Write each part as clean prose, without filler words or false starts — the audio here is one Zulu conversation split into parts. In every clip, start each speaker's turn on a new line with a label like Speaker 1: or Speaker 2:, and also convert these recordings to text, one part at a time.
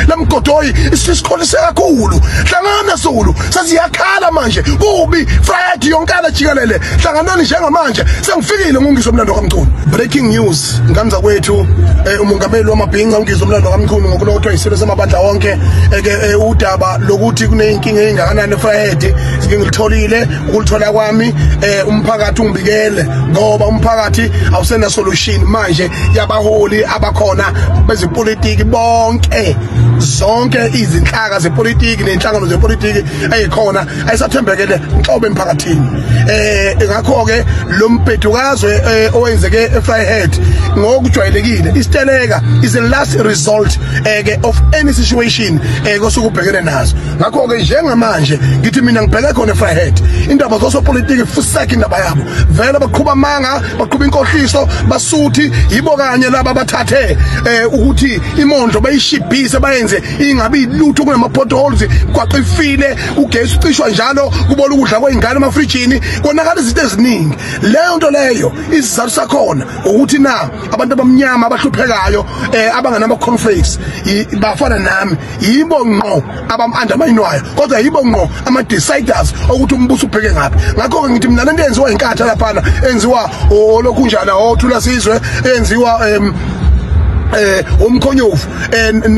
Speaker 1: lemgodoyi isikholise kakhulu hlangana Zulu sasiyakhala manje kubi Friday yonkana jikelele hlanganani njengamanje sengifikile ngungizwe umlando kaMchunu. Breaking news nganza kwethu umongameli wamabhinqa ungizwe umlando kaMchunu ngokulotshwa isilo samabandla wonke udaba lokuthi kunenkinga engakanani Friday ngilitholile ukulithola kwami umphakathi ungibikele ngoba umphakathi awusena solution manje yabaholi abakhona bezipolitiki bonke zonke izinhlaka zepolitiki nenhlangano zepolitiki eyikhona ayisathembekele inhlobo emphakathini ngakho ke lo mbhedukazwe owenzeke eFryhead ngokujwayelekile isiteleka is the last result of any situation osukubhekene nazo ngakho ke njengamanje ngithi mina ngibheke khona eFryhead indaba zosopolitiki fuseka indaba yabo vele baqhuba amanga baqhuba inkohliso basuthi yibo kanye laba bathathe ukuthi imondlo bayishibhise bayenze ingabi lutho kunama potholes kwaqifile ugesi ucishwa njalo kubola ukudla kweingane emafrijini konakala izinto eziningi leyo nto leyo isizathu sakhona ukuthi na abantu abamnyama abahluphekayo abanganama conflicts bafana nami yibo ngqo abam-underminewayo kodwa yibo ngqo ama deciders ukuthi umbuso ubheke ngaphi ngakho ke ngithi mina lento enziwa inkatha laphana enziwa olokunjana othula sizwe enziwa umkhonyovu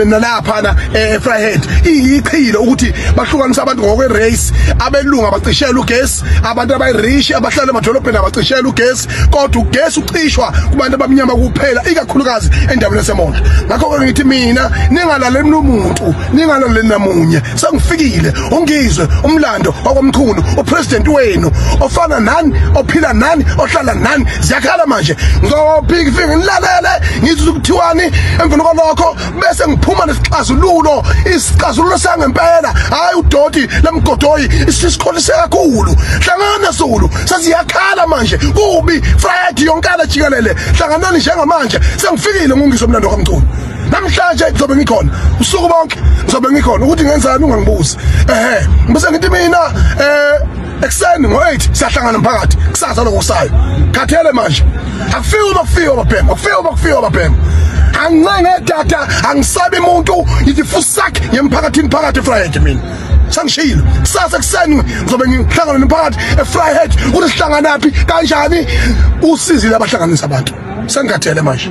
Speaker 1: nalaphana eFryhead iyichilo ukuthi bahlukanisa abantu ngokwe race abelunga bacishela ugesi abantu abayirishi abahlala emadolobheni abacishela ugesi kodwa ugesi ucishwa kubantu abamnyama kuphela ikakhulukazi endaweni yaseMondlo ngakho ke ngithi mina ningalaleli umuntu ningalaleli namunye sengifikile ungizwe umlando wakwaMchunu upresident wenu ofana nani ophila nani ohlala nani ziyakhala manje ngizobhika ifike nilalele ngizwe ukuthiwani emveni kwalokho bese ngiphuma nesixazululo isixazululo sangempela hayi udoti lemgodoyi isikholise kakhulu hlangana Zulu sasiyakhala manje kubi Friday yonkana jikelele hlanganani njengamanje sengifikile ngungizwe umlando kaMchunu namhlanje ngizobe ngikhona usuku bonke ngizobe ngikhona ukuthi ngenzani ungangibuzi bese ngithi mina ekseni ngo8 siyahlangana umphakathi kusasa lokusayo khathele manje akufika ababhema angcenge data angisabe umuntu yifusak yemphakathini phakathi eFryhead mina sangishilo kusasa kuseni ngizobe ngihlangana nomphakathi eFryhead ukuthi sihlanganaphi kanjani usizile abahlanganisa abantu sengikhathele manje.